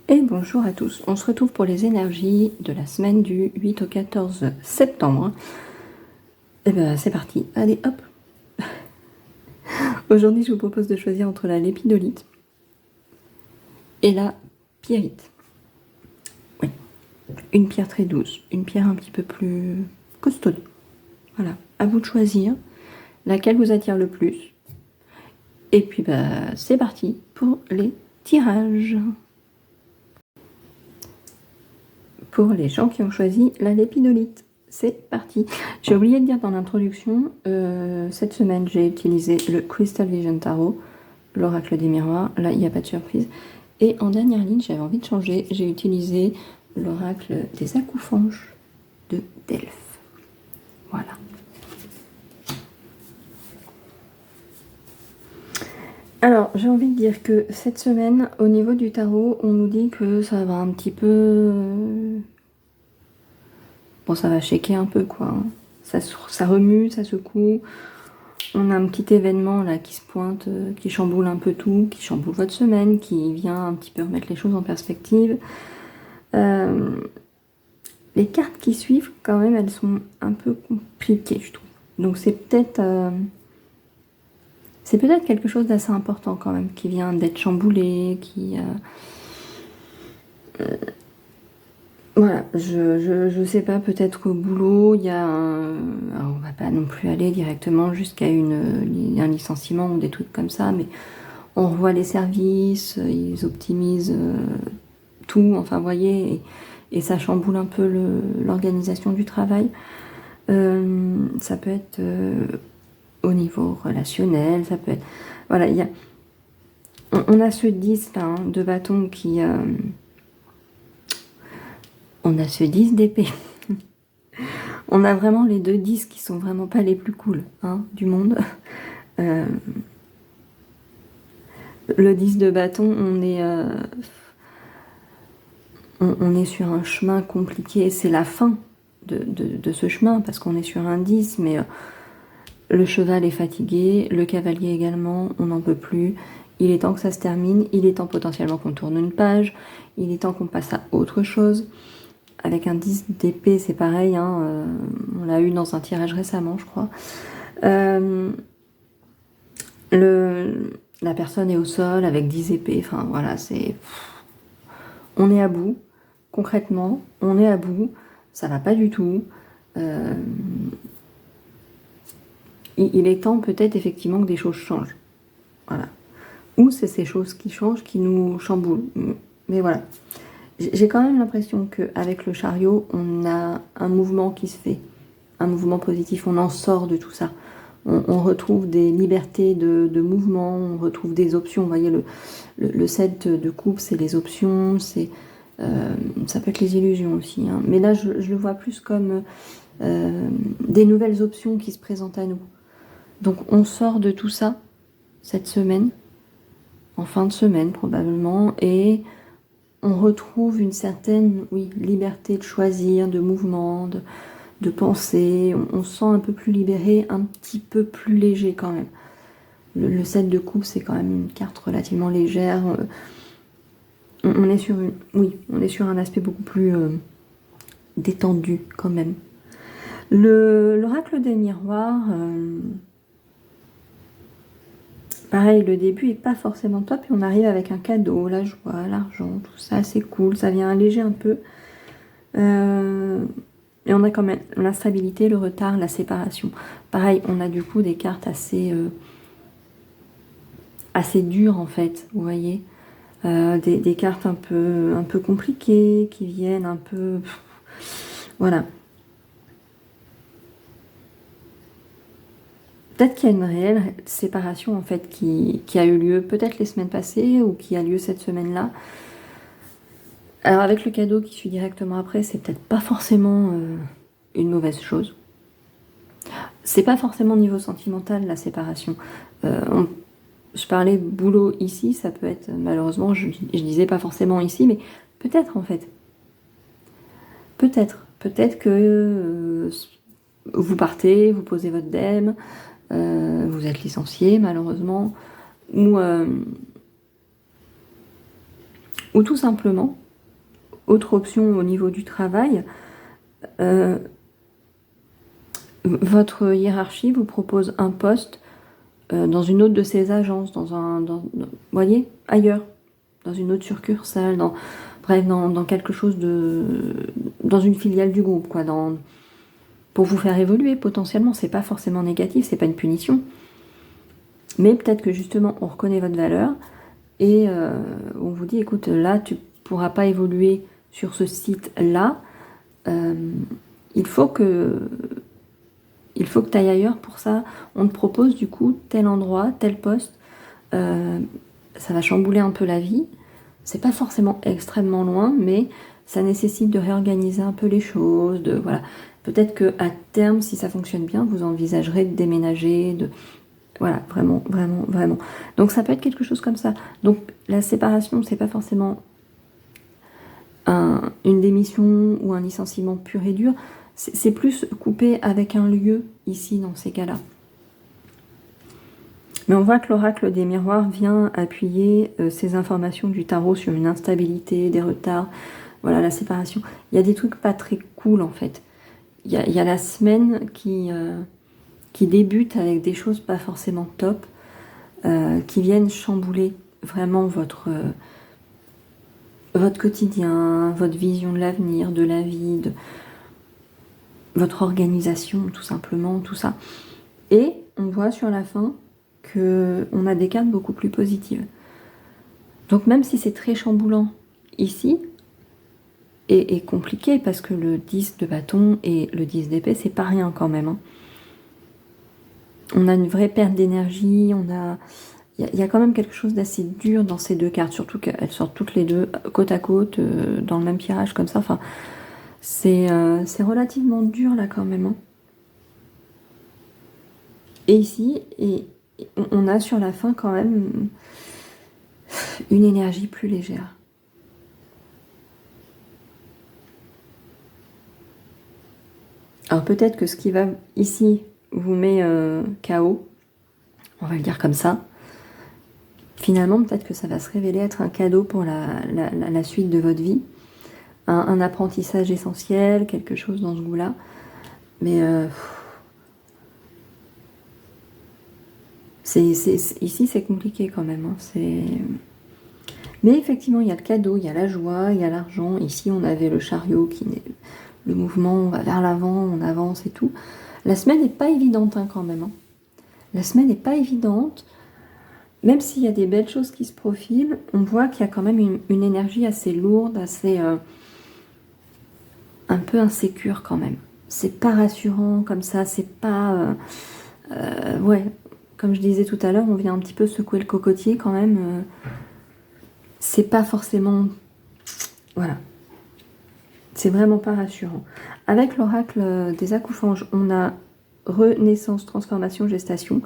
Et bonjour à tous, on se retrouve pour les énergies de la semaine du 8 au 14 septembre. Et ben c'est parti, allez hop. Aujourd'hui je vous propose de choisir entre la lépidolite et la pyrite. Oui, une pierre très douce, une pierre un petit peu plus costaude. Voilà, à vous de choisir laquelle vous attire le plus. Et puis bah c'est parti pour les tirages. Pour les gens qui ont choisi la lépidolite. C'est parti. J'ai oublié de dire dans l'introduction, cette semaine j'ai utilisé le Crystal Vision Tarot, l'oracle des miroirs. Là il n'y a pas de surprise. Et en dernière ligne, j'avais envie de changer. J'ai utilisé l'oracle des accoufanges de Delphes. Voilà. Alors, j'ai envie de dire que cette semaine, au niveau du tarot, on nous dit que ça va un petit peu... Bon, ça va shaker un peu, quoi. Ça remue, ça secoue. On a un petit événement là qui se pointe, qui chamboule un peu tout, qui chamboule votre semaine, qui vient un petit peu remettre les choses en perspective. Les cartes qui suivent, quand même, elles sont un peu compliquées, je trouve. Donc c'est peut-être quelque chose d'assez important quand même, qui vient d'être chamboulé, qui... Voilà, je sais pas, peut-être qu'au boulot, il y a alors on va pas non plus aller directement jusqu'à un licenciement ou des trucs comme ça, mais on revoit les services, ils optimisent tout, enfin vous voyez, et ça chamboule un peu l'organisation du travail. Ça peut être au niveau relationnel, ça peut être... Voilà, on a ce 10 là, hein, de bâton qui... on a ce 10 d'épée. On a vraiment les deux 10 qui sont vraiment pas les plus cool du monde. Le 10 de bâton, on est sur un chemin compliqué. C'est la fin de ce chemin parce qu'on est sur un 10, mais le cheval est fatigué, le cavalier également, on n'en peut plus. Il est temps que ça se termine, il est temps potentiellement qu'on tourne une page, il est temps qu'on passe à autre chose. Avec un 10 d'épée, c'est pareil, on l'a eu dans un tirage récemment, je crois. La personne est au sol avec 10 épées, enfin voilà, c'est... On est à bout, concrètement, on est à bout, ça va pas du tout. Il est temps peut-être effectivement que des choses changent. Voilà. Ou c'est ces choses qui changent qui nous chamboulent. Mais voilà. J'ai quand même l'impression qu'avec le chariot, on a un mouvement qui se fait, un mouvement positif, on en sort de tout ça. On retrouve des libertés de mouvement, on retrouve des options. Vous voyez, le 7 de coupe, c'est les options, ça peut être les illusions aussi. Mais là, je le vois plus comme des nouvelles options qui se présentent à nous. Donc on sort de tout ça cette semaine, en fin de semaine probablement, et on retrouve une certaine liberté de choisir, de mouvement, de penser. On se sent un peu plus libéré, un petit peu plus léger quand même. Le 7 de coupe, c'est quand même une carte relativement légère. On est sur un aspect beaucoup plus détendu quand même. L'oracle des miroirs... pareil, le début est pas forcément top et on arrive avec un cadeau, la joie, l'argent, tout ça, c'est cool, ça vient alléger un peu. Et on a quand même l'instabilité, le retard, la séparation. Pareil, on a du coup des cartes assez dures en fait, vous voyez. Des cartes un peu compliquées, qui viennent un peu... Voilà. Peut-être qu'il y a une réelle séparation en fait qui a eu lieu peut-être les semaines passées ou qui a lieu cette semaine-là. Alors avec le cadeau qui suit directement après, c'est peut-être pas forcément une mauvaise chose. C'est pas forcément niveau sentimental la séparation. Je parlais boulot ici, ça peut être malheureusement, je disais pas forcément ici, mais peut-être en fait. Peut-être que vous partez, vous posez votre DEM, vous êtes licencié malheureusement, ou Ou tout simplement, autre option au niveau du travail, votre hiérarchie vous propose un poste dans une autre de ces agences, vous voyez, ailleurs, dans une autre succursale, bref, dans quelque chose dans une filiale du groupe, quoi, pour vous faire évoluer potentiellement. C'est pas forcément négatif, c'est pas une punition, mais peut-être que justement on reconnaît votre valeur et on vous dit, écoute, là tu pourras pas évoluer sur ce site-là, il faut que tu ailles ailleurs. Pour ça, on te propose du coup tel endroit, tel poste. Ça va chambouler un peu la vie. C'est pas forcément extrêmement loin, mais ça nécessite de réorganiser un peu les choses. Voilà. Peut-être qu'à terme, si ça fonctionne bien, vous envisagerez de déménager. Voilà, vraiment, vraiment, vraiment. Donc ça peut être quelque chose comme ça. Donc la séparation, c'est pas forcément une démission ou un licenciement pur et dur. C'est plus coupé avec un lieu ici dans ces cas-là. Mais on voit que l'oracle des miroirs vient appuyer ces informations du tarot sur une instabilité, des retards, voilà, la séparation. Il y a des trucs pas très cool en fait. Il y a la semaine qui débute avec des choses pas forcément top, qui viennent chambouler vraiment votre quotidien, votre vision de l'avenir, de la vie, de votre organisation, tout simplement, tout ça. Et on voit sur la fin qu'on a des cartes beaucoup plus positives. Donc même si c'est très chamboulant ici, et compliqué, parce que le 10 de bâton et le 10 d'épée, c'est pas rien quand même. Hein. On a une vraie perte d'énergie, il y a quand même quelque chose d'assez dur dans ces deux cartes, surtout qu'elles sortent toutes les deux côte à côte, dans le même tirage comme ça. Enfin, c'est relativement dur là quand même. Hein. Et ici, on a sur la fin quand même une énergie plus légère. Alors peut-être que ce qui va ici vous met KO, on va le dire comme ça. Finalement, peut-être que ça va se révéler être un cadeau pour la suite de votre vie. Un apprentissage essentiel, quelque chose dans ce goût-là. Mais ici, c'est compliqué quand même. Hein. Mais effectivement, il y a le cadeau, il y a la joie, il y a l'argent. Ici, on avait le chariot qui est le mouvement, on va vers l'avant, on avance et tout. La semaine n'est pas évidente hein, quand même. Hein. La semaine n'est pas évidente. Même s'il y a des belles choses qui se profilent, on voit qu'il y a quand même une énergie assez lourde, assez un peu insécure quand même. C'est pas rassurant comme ça, c'est pas... ouais, comme je disais tout à l'heure, on vient un petit peu secouer le cocotier quand même. C'est pas forcément... Voilà. C'est vraiment pas rassurant. Avec l'oracle des Accouphanges, on a renaissance, transformation, gestation.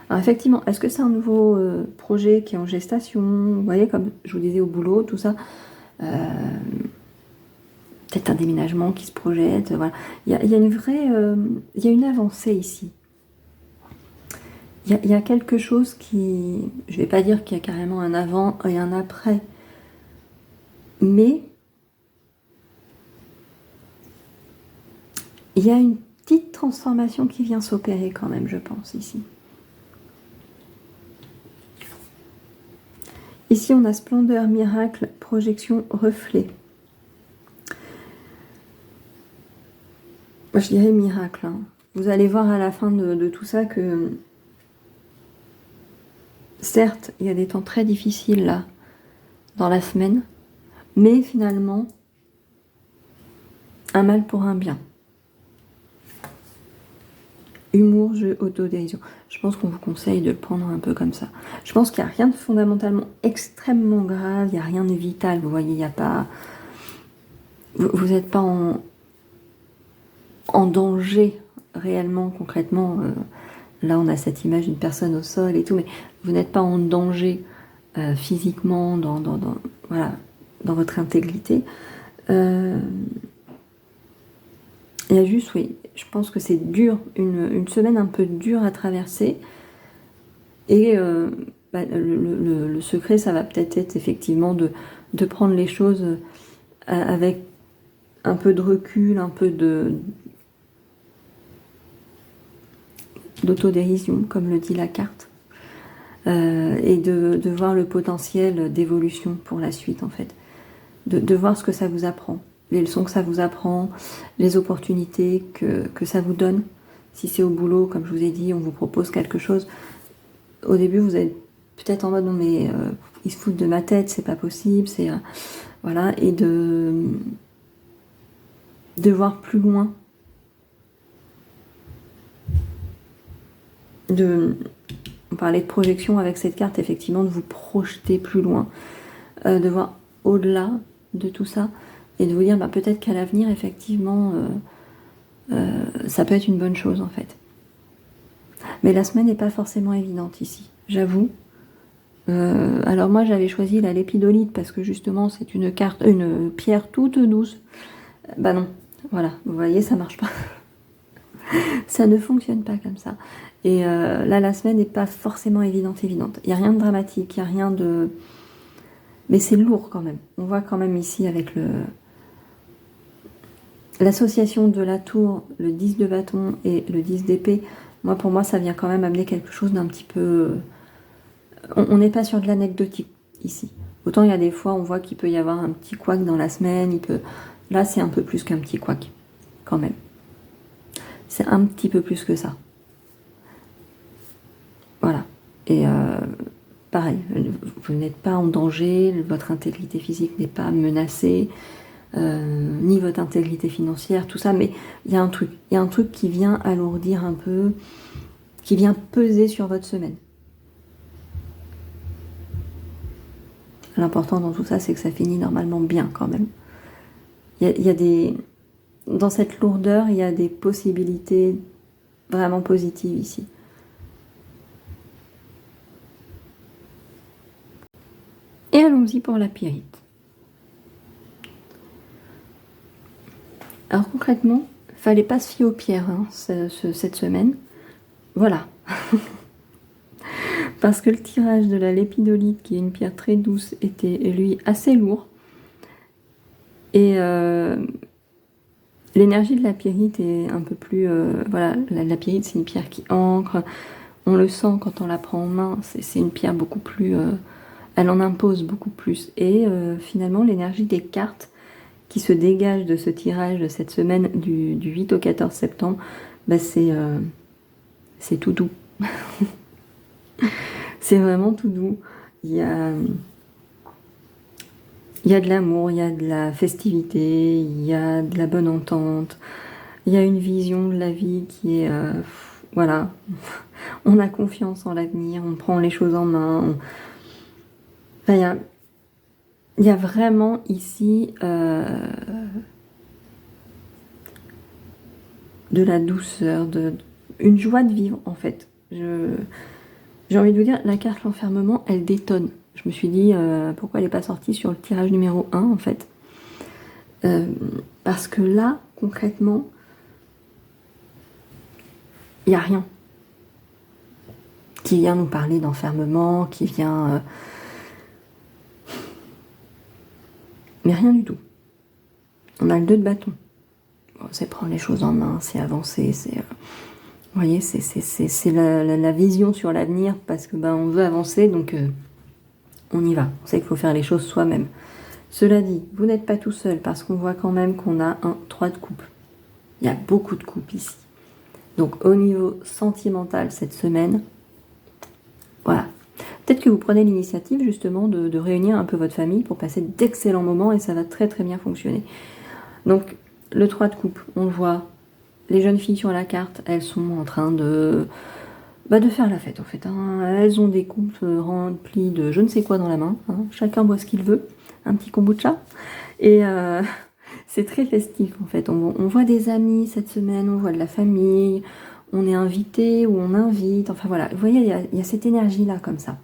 Alors effectivement, est-ce que c'est un nouveau projet qui est en gestation? Vous voyez, comme je vous disais au boulot, tout ça. Peut-être un déménagement qui se projette. Voilà. Il y a une vraie... il y a une avancée ici. Il y a quelque chose qui... Je ne vais pas dire qu'il y a carrément un avant et un après. Mais il y a une petite transformation qui vient s'opérer quand même, je pense, ici. Ici, on a splendeur, miracle, projection, reflet. Moi, je dirais miracle. Hein. Vous allez voir à la fin de tout ça que... Certes, il y a des temps très difficiles là, dans la semaine, mais finalement, un mal pour un bien. Humour, jeu, autodérision. Je pense qu'on vous conseille de le prendre un peu comme ça. Je pense qu'il n'y a rien de fondamentalement extrêmement grave, il n'y a rien de vital, vous voyez, il n'y a pas... Vous n'êtes pas en danger réellement, concrètement. Là, on a cette image d'une personne au sol et tout, mais vous n'êtes pas en danger physiquement voilà, dans votre intégrité. Il y a juste, oui, je pense que c'est dur, une semaine un peu dure à traverser. Et le secret, ça va peut-être être effectivement de prendre les choses avec un peu de recul, un peu d'autodérision, comme le dit la carte, et de voir le potentiel d'évolution pour la suite, en fait. De voir ce que ça vous apprend, les leçons que ça vous apprend, les opportunités que ça vous donne. Si c'est au boulot, comme je vous ai dit, on vous propose quelque chose, au début vous êtes peut-être en mode non mais ils se foutent de ma tête, c'est pas possible, c'est voilà, et de voir plus loin, on parlait de projection avec cette carte, effectivement, de vous projeter plus loin, de voir au-delà de tout ça, et de vous dire bah, peut-être qu'à l'avenir, effectivement, ça peut être une bonne chose, en fait. Mais la semaine n'est pas forcément évidente ici, j'avoue. Alors moi, j'avais choisi la lépidolite, parce que justement, c'est une pierre toute douce. Bah non, voilà, vous voyez, ça marche pas. Ça ne fonctionne pas comme ça. Et là, la semaine n'est pas forcément évidente. Il n'y a rien de dramatique, il n'y a rien de... Mais c'est lourd quand même. On voit quand même ici avec l'association de la tour, le 10 de bâton et le 10 d'épée. Moi, pour moi, ça vient quand même amener quelque chose d'un petit peu... On n'est pas sur de l'anecdotique ici. Autant il y a des fois, on voit qu'il peut y avoir un petit couac dans la semaine. Là, c'est un peu plus qu'un petit couac, quand même. C'est un petit peu plus que ça. Voilà. Et pareil, vous n'êtes pas en danger, votre intégrité physique n'est pas menacée, ni votre intégrité financière, tout ça, mais il y a un truc qui vient alourdir un peu, qui vient peser sur votre semaine. L'important dans tout ça, c'est que ça finit normalement bien quand même. Dans cette lourdeur, il y a des possibilités vraiment positives ici. Et allons-y pour la pyrite. Alors concrètement, fallait pas se fier aux pierres hein, cette semaine. Voilà. Parce que le tirage de la lépidolite, qui est une pierre très douce, était lui assez lourd. Et l'énergie de la pyrite est un peu plus... voilà, la pyrite c'est une pierre qui ancre. On le sent quand on la prend en main. C'est une pierre beaucoup plus... elle en impose beaucoup plus. Et finalement, l'énergie des cartes qui se dégagent de ce tirage de cette semaine du 8 au 14 septembre, bah c'est tout doux. C'est vraiment tout doux. Il y a de l'amour, il y a de la festivité, il y a de la bonne entente, il y a une vision de la vie qui est... voilà, on a confiance en l'avenir, on prend les choses en main. Enfin, il y a vraiment ici de la douceur, une joie de vivre en fait. J'ai envie de vous dire, la carte l'enfermement, elle détonne. Je me suis dit, pourquoi elle n'est pas sortie sur le tirage numéro 1, en fait. Parce que là, concrètement, il n'y a rien qui vient nous parler d'enfermement, qui vient... mais rien du tout. On a le 2 de bâton. Bon, c'est prendre les choses en main, c'est avancer, c'est... vous voyez, c'est la vision sur l'avenir, parce que on veut avancer, donc on y va. On sait qu'il faut faire les choses soi-même. Cela dit, vous n'êtes pas tout seul, parce qu'on voit quand même qu'on a un 3 de coupe. Il y a beaucoup de coupe ici. Donc au niveau sentimental cette semaine, voilà. Peut-être que vous prenez l'initiative justement de réunir un peu votre famille pour passer d'excellents moments, et ça va très très bien fonctionner. Donc le 3 de coupe, on le voit. Les jeunes filles sur la carte, elles sont en train de faire la fête en fait. Hein. Elles ont des coupes remplies de je ne sais quoi dans la main. Hein. Chacun boit ce qu'il veut. Un petit kombucha. Et c'est très festif en fait. On voit des amis cette semaine, on voit de la famille, on est invité ou on invite. Enfin voilà, vous voyez, il y a cette énergie-là comme ça.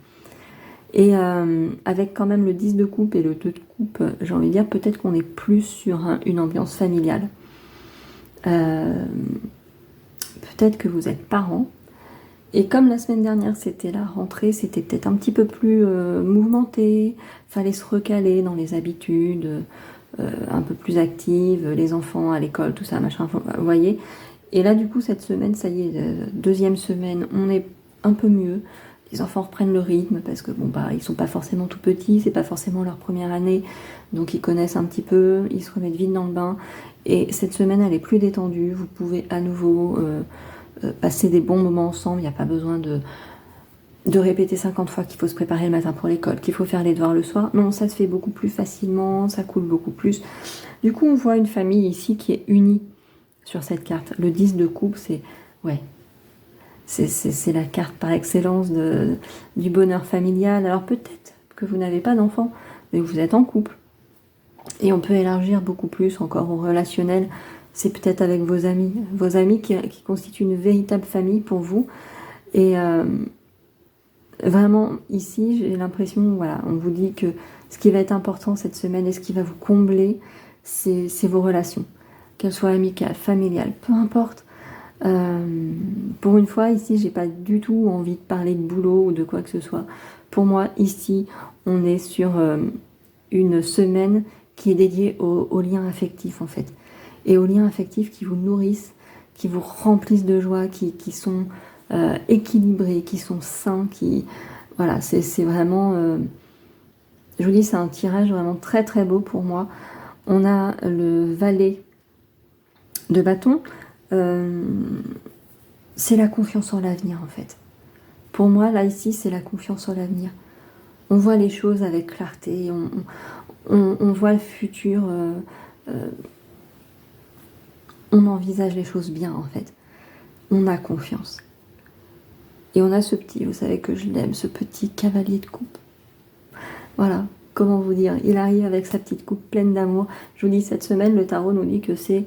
Et avec quand même le 10 de coupe et le 2 de coupe, j'ai envie de dire peut-être qu'on est plus sur une ambiance familiale. Peut-être que vous êtes parents Et comme la semaine dernière, c'était la rentrée, c'était peut-être un petit peu plus mouvementé, fallait se recaler dans les habitudes, un peu plus actives, les enfants à l'école, tout ça, machin, vous voyez. Et là, du coup, cette semaine, ça y est, deuxième semaine, on est un peu mieux. Les enfants reprennent le rythme parce que bon bah ils sont pas forcément tout petits, c'est pas forcément leur première année, donc ils connaissent un petit peu, ils se remettent vite dans le bain. Et cette semaine, elle est plus détendue. Vous pouvez à nouveau passer des bons moments ensemble. Il n'y a pas besoin de répéter 50 fois qu'il faut se préparer le matin pour l'école, qu'il faut faire les devoirs le soir. Non, ça se fait beaucoup plus facilement, ça coule beaucoup plus. Du coup, on voit une famille ici qui est unie sur cette carte. Le 10 de coupe, c'est ouais, c'est la carte par excellence du bonheur familial. Alors peut-être que vous n'avez pas d'enfant, mais vous êtes en couple. Et on peut élargir beaucoup plus encore au relationnel. C'est peut-être avec vos amis qui constituent une véritable famille pour vous. Et vraiment, ici, j'ai l'impression, voilà, on vous dit que ce qui va être important cette semaine et ce qui va vous combler, c'est vos relations. Qu'elles soient amicales, familiales, peu importe. Pour une fois, ici, j'ai pas du tout envie de parler de boulot ou de quoi que ce soit. Pour moi, ici, on est sur une semaine qui est dédiée aux liens affectifs, en fait. Et aux liens affectifs qui vous nourrissent, qui vous remplissent de joie, qui sont équilibrés, qui sont sains, qui... Voilà, c'est vraiment... je vous dis, c'est un tirage vraiment très très beau pour moi. On a le valet de bâton. C'est la confiance en l'avenir, en fait. Pour moi, là, ici, c'est la confiance en l'avenir. On voit les choses avec clarté, on voit le futur, on envisage les choses bien, en fait. On a confiance. Et on a ce petit, vous savez que je l'aime, ce petit cavalier de coupe. Voilà, comment vous dire, il arrive avec sa petite coupe pleine d'amour. Je vous dis, cette semaine, le tarot nous dit que c'est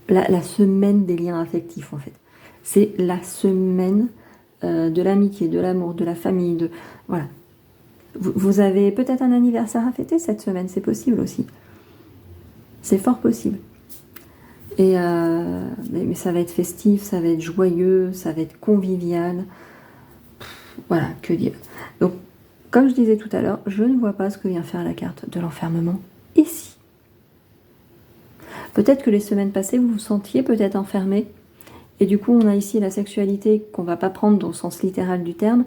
la semaine des liens affectifs, en fait. C'est la semaine de l'amitié, de l'amour, de la famille, de... Voilà. Vous avez peut-être un anniversaire à fêter cette semaine, c'est possible aussi. C'est fort possible. Et mais ça va être festif, ça va être joyeux, ça va être convivial. Voilà, que dire. Donc, comme je disais tout à l'heure, je ne vois pas ce que vient faire la carte de l'enfermement ici. Peut-être que les semaines passées, vous vous sentiez peut-être enfermé. Et du coup, on a ici la sexualité qu'on ne va pas prendre dans le sens littéral du terme,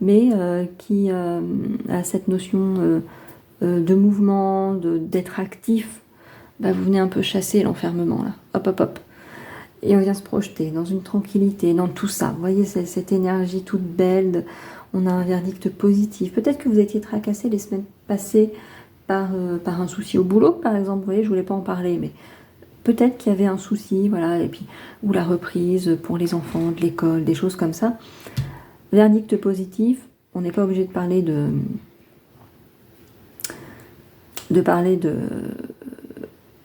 mais qui a cette notion de mouvement, d'être actif. Bah, vous venez un peu chasser l'enfermement, là. Hop, hop, hop. Et on vient se projeter dans une tranquillité, dans tout ça. Vous voyez, cette énergie toute belle. On a un verdict positif. Peut-être que vous étiez tracassé les semaines passées par un souci au boulot, par exemple. Vous voyez, je voulais pas en parler, mais peut-être qu'il y avait un souci, voilà, et puis, ou la reprise pour les enfants de l'école, des choses comme ça. Verdict positif, on n'est pas obligé de parler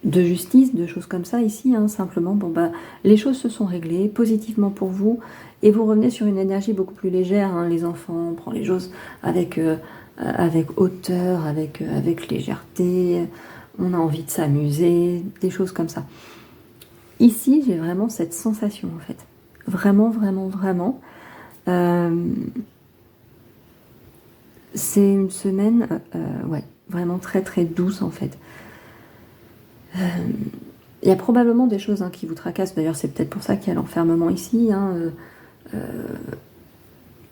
de justice, de choses comme ça ici, hein, simplement, bon bah, les choses se sont réglées positivement pour vous, et vous revenez sur une énergie beaucoup plus légère, hein, les enfants, on prend les choses avec hauteur, avec légèreté, on a envie de s'amuser, des choses comme ça. Ici, j'ai vraiment cette sensation, en fait. Vraiment, vraiment, vraiment. C'est une semaine, ouais, vraiment très, très douce, en fait. Il y a probablement des choses qui vous tracassent. D'ailleurs, c'est peut-être pour ça qu'il y a l'enfermement ici.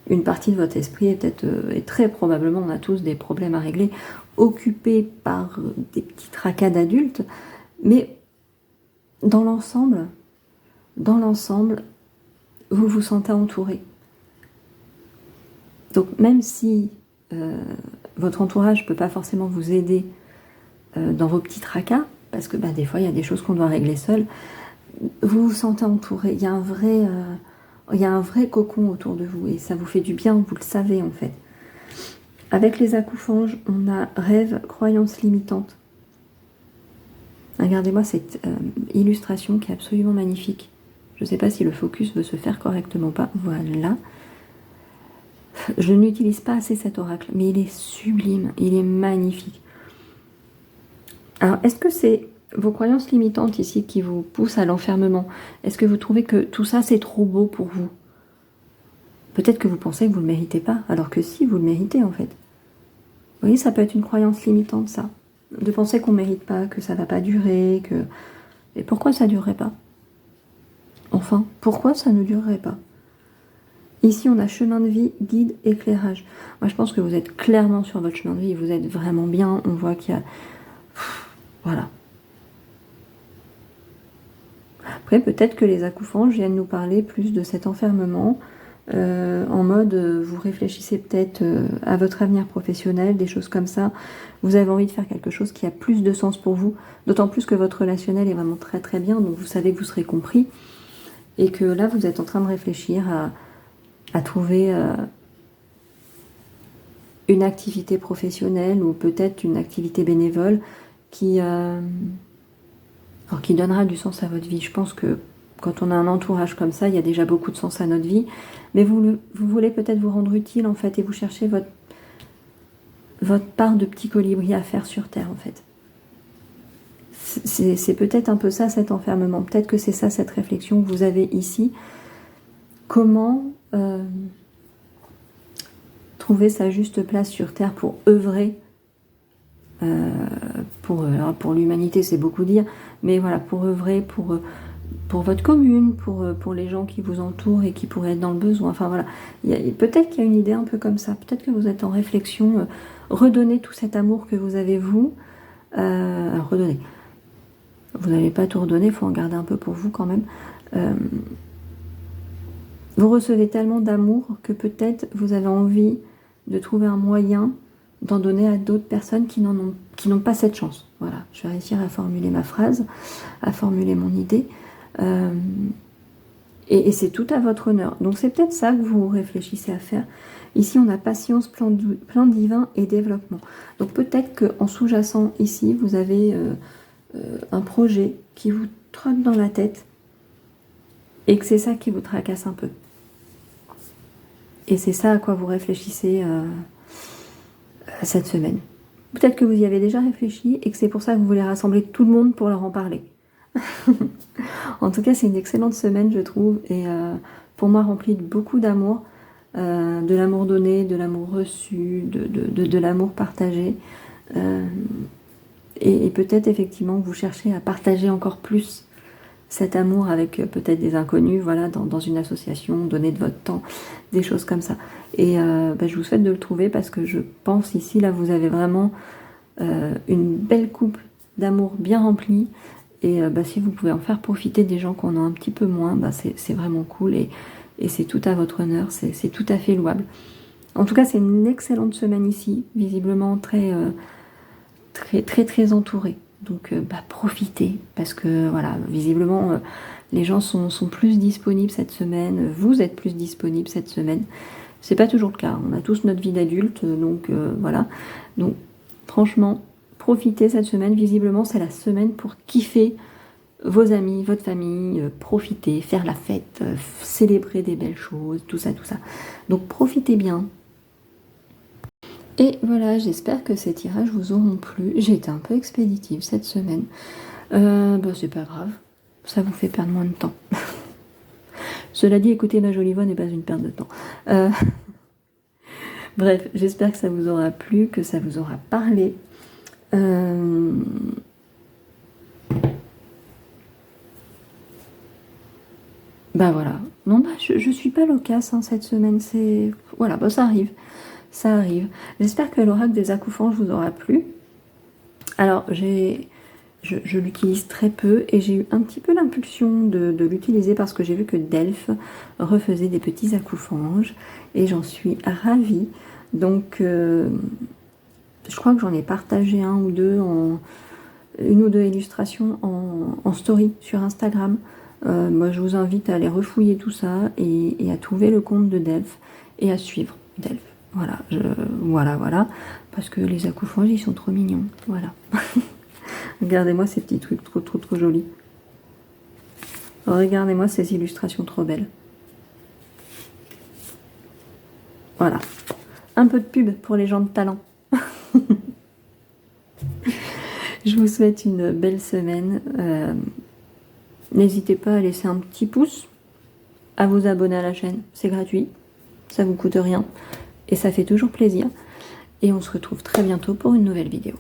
Une partie de votre esprit est peut-être, et très probablement, on a tous des problèmes à régler, occupés par des petits tracas d'adultes. Mais dans l'ensemble, vous vous sentez entouré. Donc même si votre entourage ne peut pas forcément vous aider dans vos petits tracas, parce que des fois il y a des choses qu'on doit régler seul, vous vous sentez entouré. Il y a un vrai cocon autour de vous et ça vous fait du bien, vous le savez en fait. Avec les accoufanges, on a rêve, croyance limitante. Regardez-moi cette illustration qui est absolument magnifique. Je ne sais pas si le focus veut se faire correctement ou pas. Voilà. Je n'utilise pas assez cet oracle, mais il est sublime, il est magnifique. Alors, est-ce que c'est vos croyances limitantes ici qui vous poussent à l'enfermement? Est-ce que vous trouvez que tout ça, c'est trop beau pour vous? Peut-être que vous pensez que vous ne le méritez pas, alors que si, vous le méritez en fait. Vous voyez, ça peut être une croyance limitante, ça. De penser qu'on ne mérite pas, que ça ne va pas durer, que... Et pourquoi ça ne durerait pas? Enfin, pourquoi ça ne durerait pas? Ici, on a chemin de vie, guide, éclairage. Moi, je pense que vous êtes clairement sur votre chemin de vie. Vous êtes vraiment bien. On voit qu'il y a... Voilà. Après, peut-être que les accoufanges viennent nous parler plus de cet enfermement, en mode, vous réfléchissez peut-être à votre avenir professionnel, des choses comme ça. Vous avez envie de faire quelque chose qui a plus de sens pour vous, d'autant plus que votre relationnel est vraiment très très bien, donc vous savez que vous serez compris, et que là, vous êtes en train de réfléchir à trouver une activité professionnelle ou peut-être une activité bénévole qui donnera du sens à votre vie. Je pense que quand on a un entourage comme ça, il y a déjà beaucoup de sens à notre vie, mais vous voulez peut-être vous rendre utile en fait et vous cherchez votre part de petit colibri à faire sur Terre en fait. C'est peut-être un peu ça cet enfermement, peut-être que c'est ça cette réflexion que vous avez ici. Comment trouver sa juste place sur Terre pour œuvrer pour l'humanité, c'est beaucoup dire, mais voilà, pour œuvrer pour votre commune, pour les gens qui vous entourent et qui pourraient être dans le besoin. Enfin voilà, peut-être qu'il y a une idée un peu comme ça, peut-être que vous êtes en réflexion, redonner tout cet amour que vous avez vous, redonner. Vous n'allez pas tout redonner, il faut en garder un peu pour vous quand même. Vous recevez tellement d'amour que peut-être vous avez envie de trouver un moyen d'en donner à d'autres personnes qui n'ont pas cette chance. Voilà, je vais réussir à formuler ma phrase, à formuler mon idée. Et c'est tout à votre honneur. Donc c'est peut-être ça que vous réfléchissez à faire. Ici, on a patience, plan divin et développement. Donc peut-être qu'en sous-jacent, ici, vous avez un projet qui vous trotte dans la tête et que c'est ça qui vous tracasse un peu. Et c'est ça à quoi vous réfléchissez cette semaine. Peut-être que vous y avez déjà réfléchi et que c'est pour ça que vous voulez rassembler tout le monde pour leur en parler. En tout cas, c'est une excellente semaine, je trouve, et pour moi remplie de beaucoup d'amour, de l'amour donné, de l'amour reçu, de l'amour partagé. Et peut-être effectivement que vous cherchez à partager encore plus cet amour avec peut-être des inconnus, voilà, dans une association, donner de votre temps, des choses comme ça. Et je vous souhaite de le trouver parce que je pense ici, là, vous avez vraiment une belle coupe d'amour bien remplie. Et si vous pouvez en faire profiter des gens qu'on a un petit peu moins, c'est vraiment cool et c'est tout à votre honneur, c'est tout à fait louable. En tout cas, c'est une excellente semaine ici, visiblement très, très, très, très entourée. Donc profitez, parce que voilà, visiblement les gens sont plus disponibles cette semaine, vous êtes plus disponibles cette semaine. C'est pas toujours le cas, on a tous notre vie d'adulte, donc voilà. Donc franchement, profitez cette semaine, visiblement c'est la semaine pour kiffer vos amis, votre famille, profiter, faire la fête, célébrer des belles choses, tout ça, tout ça. Donc profitez bien. Et voilà, j'espère que ces tirages vous auront plu. J'ai été un peu expéditive cette semaine. C'est pas grave, ça vous fait perdre moins de temps. Cela dit, écouter ma jolie voix n'est pas une perte de temps. Bref, j'espère que ça vous aura plu, que ça vous aura parlé. Voilà. Non, je suis pas loquace cette semaine. C'est voilà, ça arrive. Ça arrive. J'espère que l'oracle des accoufanges vous aura plu. Alors, je l'utilise très peu et j'ai eu un petit peu l'impulsion de l'utiliser parce que j'ai vu que Delphes refaisait des petits accoufanges et j'en suis ravie. Donc, je crois que j'en ai partagé une ou deux illustrations en story sur Instagram. Moi, je vous invite à aller refouiller tout ça et à trouver le compte de Delphes et à suivre Delphes. Voilà, parce que les accoufanges, ils sont trop mignons, voilà. Regardez-moi ces petits trucs trop jolis. Regardez-moi ces illustrations trop belles. Voilà, un peu de pub pour les gens de talent. Je vous souhaite une belle semaine. N'hésitez pas à laisser un petit pouce, à vous abonner à la chaîne, c'est gratuit. ça vous coûte rien et ça fait toujours plaisir. Et on se retrouve très bientôt pour une nouvelle vidéo.